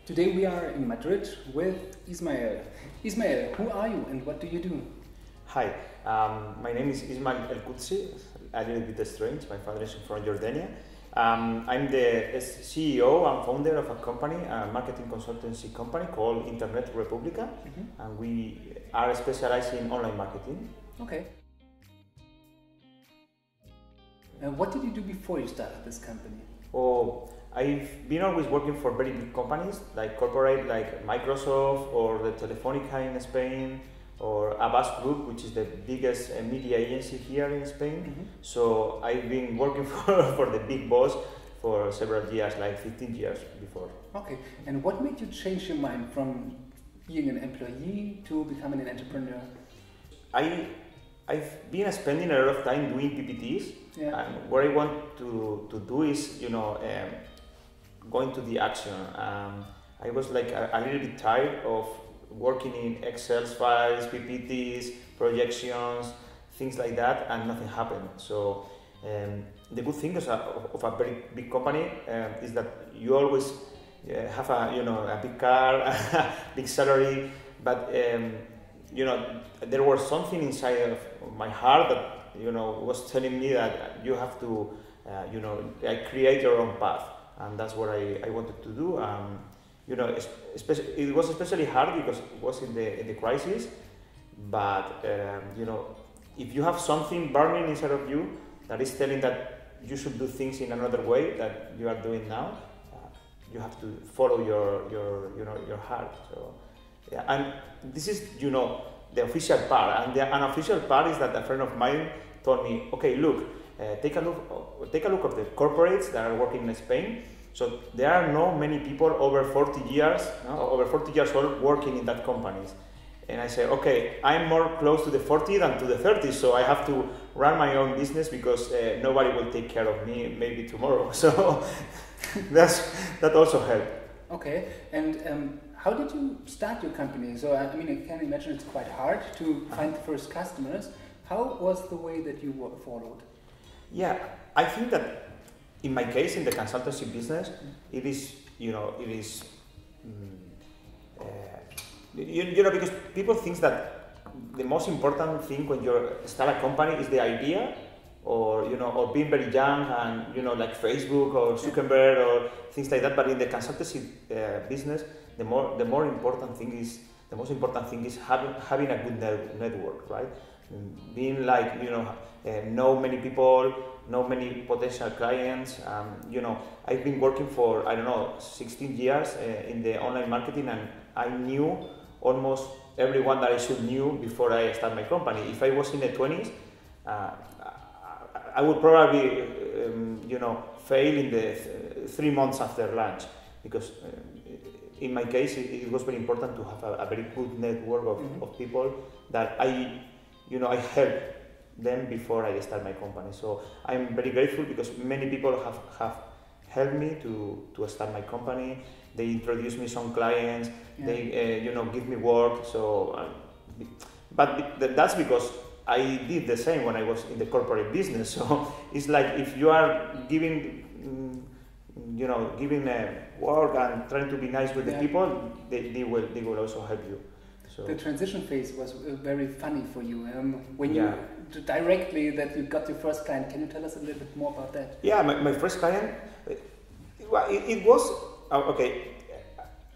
Today we are in Madrid with Ismael. Ismael, who are you and what do you do? Hi, my name is Ismael El Qudsi, a little bit strange. My father is from Jordania. I'm the CEO and founder of a company, a marketing consultancy company called República, and we are specialized in online marketing. Okay. What did you do before you started this company? Oh, I've been always working for very big companies, like corporate, like Microsoft or the Telefónica in Spain, or Abbas Group, which is the biggest media agency here in Spain. So I've been working for the big boss for several years, like 15 years before. Okay, and what made you change your mind from being an employee to becoming an entrepreneur? I've been spending a lot of time doing PPTs, and what I want to do is, going to the action. I was like a little bit tired of working in Excel files, PPTs, projections, things like that, and nothing happened. So the good thing of a very big company is that you always have a big car, a big salary, but there was something inside of my heart that was telling me that you have to create your own path, and that's what I wanted to do. It was especially hard because it was in the crisis, but if you have something burning inside of you that is telling that you should do things in another way that you are doing now, you have to follow your heart. So yeah, and this is the official part, and the unofficial part is that a friend of mine told me, okay, look, take a look of the corporates that are working in Spain. So there are not many people over 40 years old working in that companies. And I say, okay, I'm more close to the 40 than to the 30, so I have to run my own business because nobody will take care of me maybe tomorrow. So that also helped. Okay, and how did you start your company? So I can imagine it's quite hard to find the first customers. How was the way that you followed? Yeah, I think that in my case, in the consultancy business, it is because people think that the most important thing when you start a company is the idea, or being very young and like Facebook or Zuckerberg or things like that. But in the consultancy business, the most important thing is having a good network, right? Being like know many people, know many potential clients. I've been working for 16 years in the online marketing, and I knew almost everyone that I should knew before I start my company. If I was in the 20s, I would probably fail in the 3 months after launch, because in my case it was very important to have a very good network of people that I helped them before I start my company. So I'm very grateful because many people have helped me to start my company. They introduced me some clients. They give me work. So, but that's because I did the same when I was in the corporate business. So it's like if you are giving work and trying to be nice with the people, they will also help you. So the transition phase was very funny for you. When you directly that you got your first client, can you tell us a little bit more about that? Yeah, my first client, it was okay.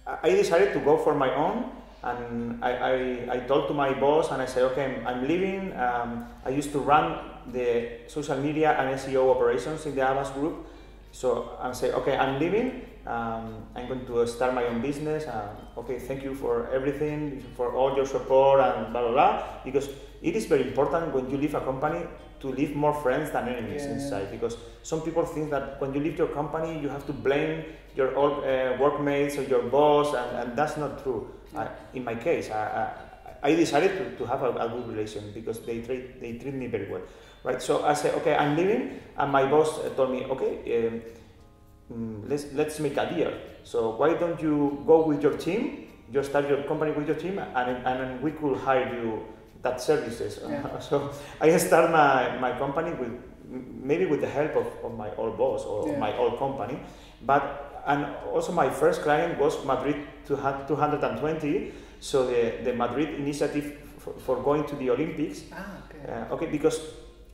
I decided to go for my own, and I told to my boss, and I said, okay, I'm leaving. I used to run the social media and SEO operations in the Abbas Group. So I say, okay, I'm leaving. I'm going to start my own business. Okay, thank you for everything, for all your support and blah blah blah. Because it is very important when you leave a company to leave more friends than enemies inside. Because some people think that when you leave your company, you have to blame your old workmates or your boss, and that's not true. In my case, I decided to have a good relation because they treat me very well, right? So I said, okay, I'm leaving, and my boss told me, okay. Let's make a deal. So why don't you go with your team? You start your company with your team, and we could hire you that services. So I start my company with the help of my old boss or my old company, but and also my first client was Madrid 220, so the Madrid initiative for going to the Olympics. Okay, because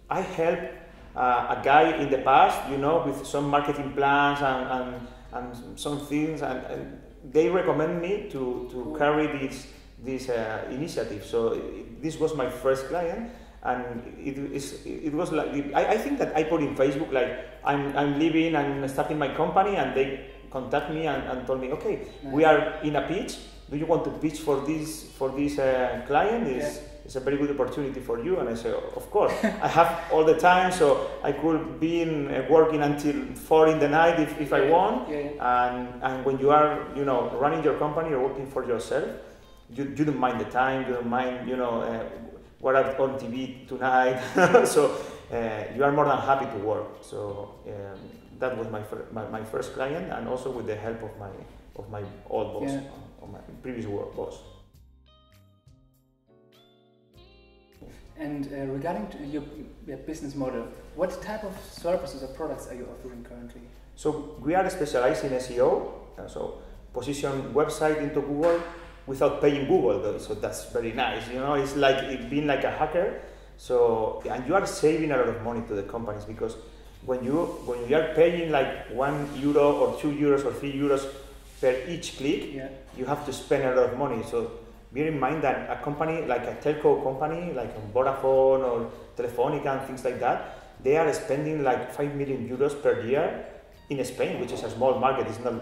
I helped a guy in the past, you know, with some marketing plans and some things, and they recommend me to carry this initiative. So this was my first client, and it was like, I think that I put in Facebook like I'm leaving and starting my company, and they contact me and told me, okay, we are in a pitch. Do you want to pitch for this client? It's a very good opportunity for you. And I said, of course. I have all the time, so I could be working until 4 in the night if I want. And when you are, you know, running your company or working for yourself, you don't mind the time. You don't mind, you know, what are on TV tonight. So you are more than happy to work. So that was my first client, and also with the help of my old boss, or my previous work boss. And regarding to your business model, what type of services or products are you offering currently? So we are specialized in SEO, so position website into Google without paying Google, though. So that's very nice. You know, it's like being like a hacker. So, and you are saving a lot of money to the companies, because when you are paying like €1 or €2 or €3 per each click, you have to spend a lot of money. So bear in mind that a company like a telco company, like Vodafone or Telefonica and things like that, they are spending like €5 million per year in Spain, which is a small market. It's not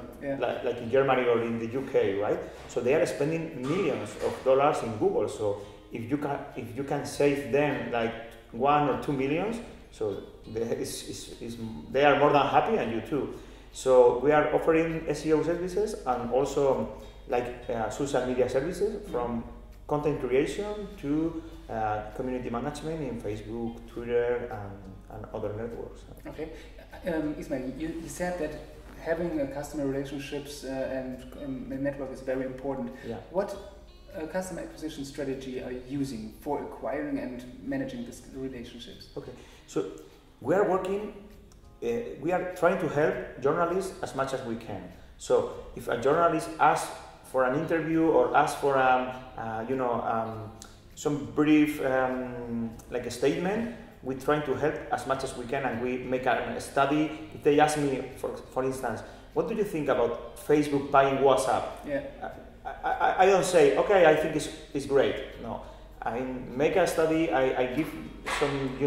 like in Germany or in the UK, right? So they are spending millions of dollars in Google. So if you can save them like 1 or 2 millions, so they are more than happy, and you too. So we are offering SEO services and also like social media services, from content creation to community management in Facebook, Twitter, and other networks. Okay, Ismael, you said that having customer relationships and a network is very important. What customer acquisition strategy are you using for acquiring and managing these relationships? Okay, so we are working. We are trying to help journalists as much as we can. So if a journalist asks for an interview or asks for some brief like a statement, we're trying to help as much as we can, and we make a study. If they ask me, for instance, what do you think about Facebook buying WhatsApp? I don't say, okay, I think it's great. No, I make a study. I give some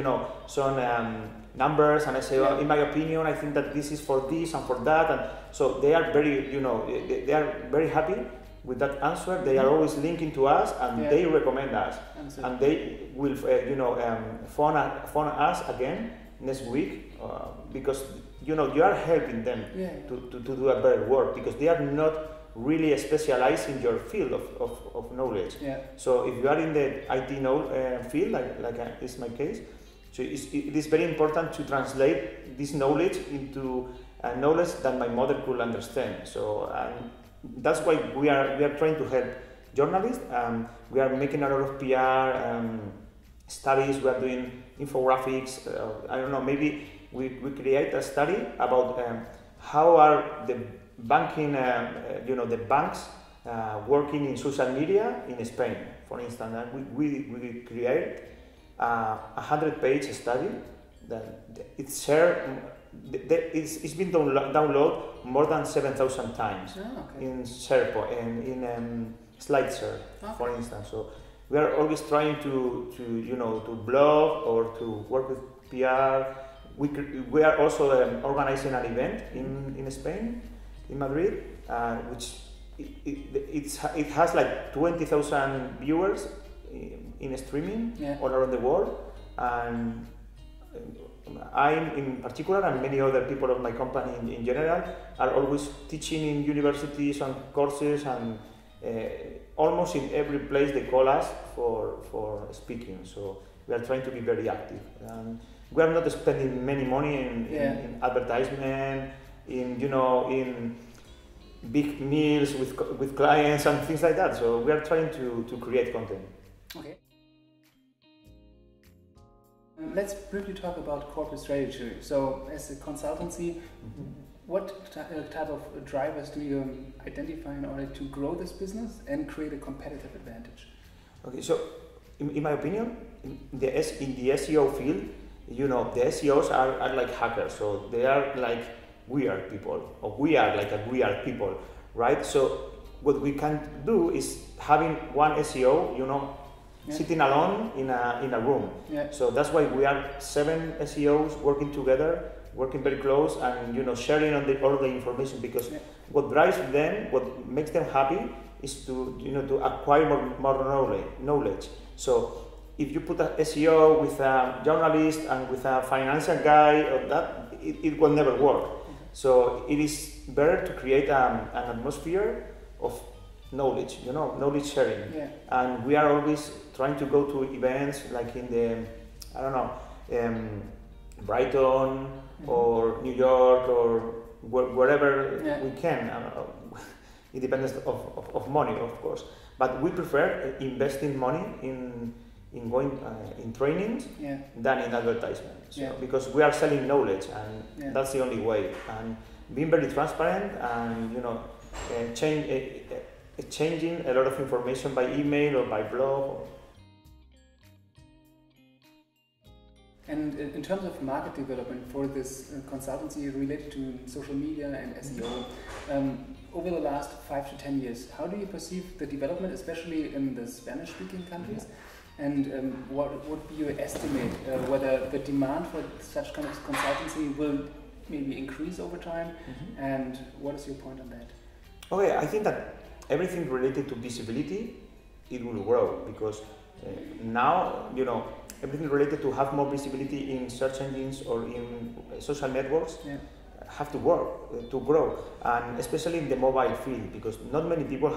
numbers, and I say, well, in my opinion, I think that this is for this and for that, and so they are they are very happy with that answer. They are always linking to us, and they recommend us, and they will phone us again next week, because you are helping them to do a better work, because they are not really specialized in your field of knowledge. So if you are in the IT field, like is my case, so it is very important to translate this knowledge into knowledge that my mother could understand. So that's why we are trying to help journalists. We are making a lot of PR studies. We are doing infographics. I don't know. Maybe we create a study about how are the banking, the banks working in social media in Spain, for instance. And we create a 100-page study that it's shared. It's been downloaded more than 7,000 times in SharePoint and in SlideShare, for instance. So we are always trying to blog or to work with PR. We are also organizing an event in Spain, in Madrid, which it has like 20,000 viewers in streaming all around the world, and I'm in particular, and many other people of my company in general, are always teaching in universities and courses, and almost in every place they call us for speaking. So we are trying to be very active, and we are not spending many money in advertisement, in big meals with clients and things like that. So we are trying to create content. Okay. Let's briefly talk about corporate strategy. So as a consultancy, what type of drivers do you identify in order to grow this business and create a competitive advantage? Okay, so in my opinion, in the SEO field, you know, the SEOs are like hackers, so they are like weird people, or we are like a weird people, right? So what we can do is having one SEO, you know, sitting alone in a room. So that's why we are 7 SEOs working together, working very close, and you know, sharing on all the information, because what drives them, what makes them happy, is to, you know, to acquire more knowledge. So if you put a SEO with a journalist and with a financial guy, or that it will never work. So it is better to create an atmosphere of knowledge, you know, knowledge sharing. And we are always trying to go to events like in the, I don't know, Brighton or New York or wherever we can. It depends of money, of course. But we prefer investing money in going in trainings than in advertisement. So, because we are selling knowledge, and that's the only way. And being very transparent, and you know, changing a lot of information by email or by blog. And in terms of market development for this consultancy related to social media and SEO, over the last 5 to 10 years, how do you perceive the development, especially in the Spanish-speaking countries? And what would be your estimate whether the demand for such kind of consultancy will maybe increase over time? And what is your point on that? Okay, I think that everything related to visibility, it will grow, because now, you know, everything related to have more visibility in search engines or in social networks have to work to grow, and especially in the mobile field, because not many people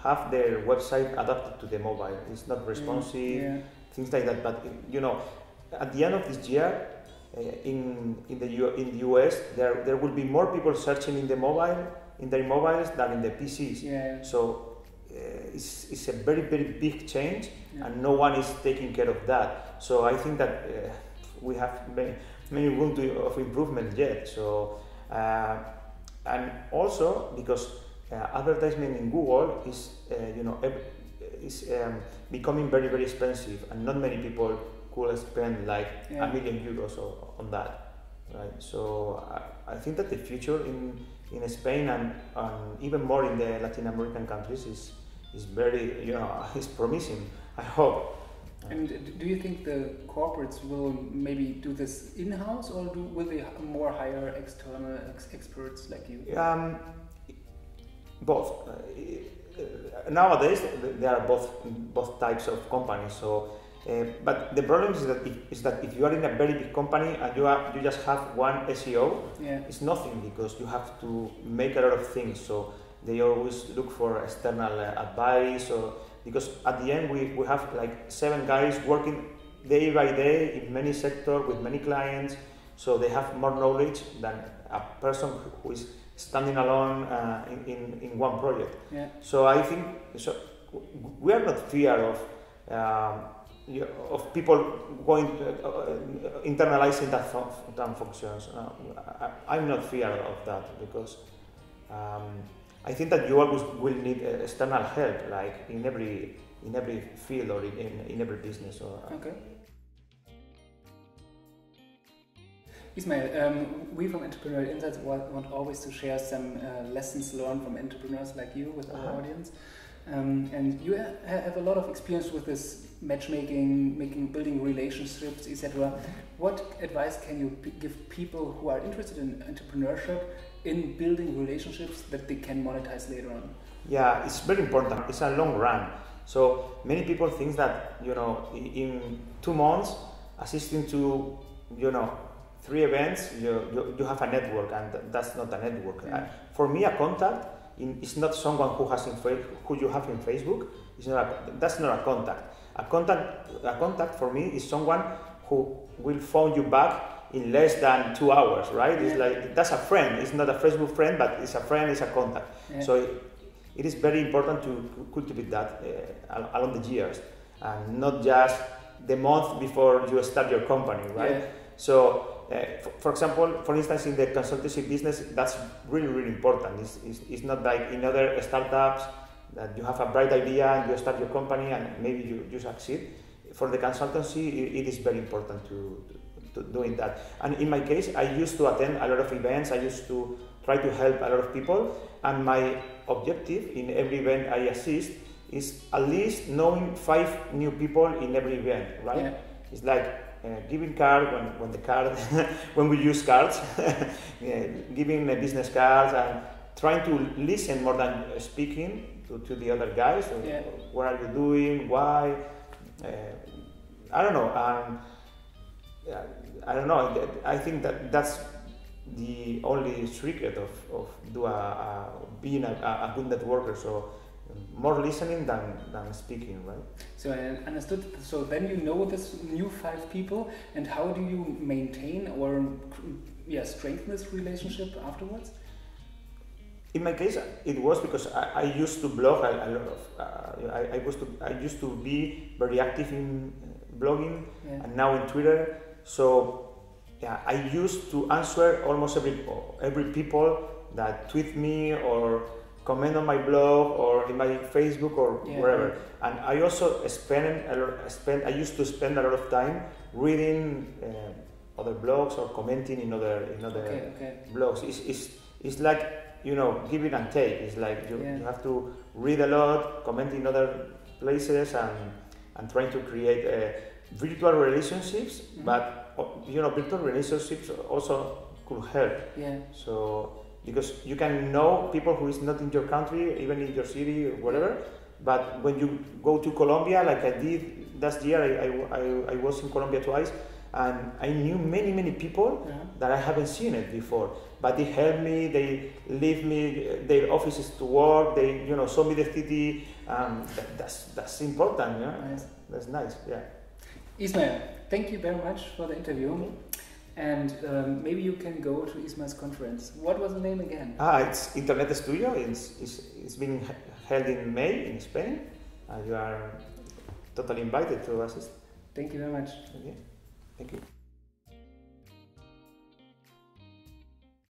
have their website adapted to the mobile. It's not responsive, things like that. But you know, at the end of this year, in the US, there will be more people searching in their mobiles than in the PCs. So it's a very, very big change, and no one is taking care of that. So I think that we have many room of improvement yet. So and also because advertisement in Google is becoming very, very expensive, and not many people could spend like €1 million on that, right? So I think that the future in Spain and even more in the Latin American countries is very, you know, is promising, I hope. And do you think the corporates will maybe do this in-house, or will they more hire external experts like you? Both. Nowadays there are both types of companies. So, but the problem is that if you are in a very big company and you just have one SEO, it's nothing, because you have to make a lot of things. So they always look for external advice, or because at the end we have like 7 guys working day by day in many sectors with many clients, so they have more knowledge than a person who is standing alone in one project. So I think we are not fear of people going internalizing that functions. I'm not fear of that, because I think that you always will need external help, like in every field or in every business. Okay. Ismael, we from Entrepreneurial Insights want always to share some lessons learned from entrepreneurs like you with our audience. And you have a lot of experience with this matchmaking, building relationships, etc. What advice can you give people who are interested in entrepreneurship in building relationships that they can monetize later on? Yeah, it's very important. It's a long run. So many people think that, you know, in 2 months, assisting to, you know, 3 events, you have a network, and that's not a network. For me, a contact is not someone who you have in Facebook. That's not a contact. A contact for me is someone who will phone you back in less than 2 hours, right? It's like, that's a friend. It's not a Facebook friend, but it's a friend, it's a contact. So it is very important to cultivate that along the years, and not just the month before you start your company, right? So for example, for instance, in the consultancy business, that's really, really important. It's not like in other startups that you have a bright idea and you start your company and maybe you succeed. For the consultancy, it is very important to doing that. And in my case, I used to attend a lot of events. I used to try to help a lot of people. And my objective in every event I assist is at least knowing 5 new people in every event, right? Yeah. It's like giving card when the card when we use cards, giving business cards and trying to listen more than speaking to the other guys. So yeah. What are you doing? Why? I don't know. I don't know. I think that's the only secret of being a good networker. So more listening than speaking, right? So I understood. So then you know this new 5 people, and how do you maintain or strengthen this relationship afterwards? In my case, it was because I used to blog a lot of. I used to be very active in blogging, yeah. And now in Twitter. So yeah, I used to answer almost every people that tweet me or comment on my blog or in my Facebook or wherever. And I also I used to spend a lot of time reading other blogs or commenting in other blogs. It's like, you know, giving and take. It's like you have to read a lot, comment in other places, and trying to create virtual relationships. Mm-hmm. But you know, virtual relationships also could help. Yeah. So because you can know people who is not in your country, even in your city or whatever. But when you go to Colombia, like I did last year, I was in Colombia twice, and I knew many people that I haven't seen it before. But they helped me, they leave me their offices to work, they show me the city. That's important, yeah. Nice. That's nice, yeah. Ismael, thank you very much for the interview. And maybe you can go to Ismael's conference. What was the name again? It's Internet Studio. It's been held in May in Spain. You are totally invited to assist. Thank you very much. Okay. Thank you.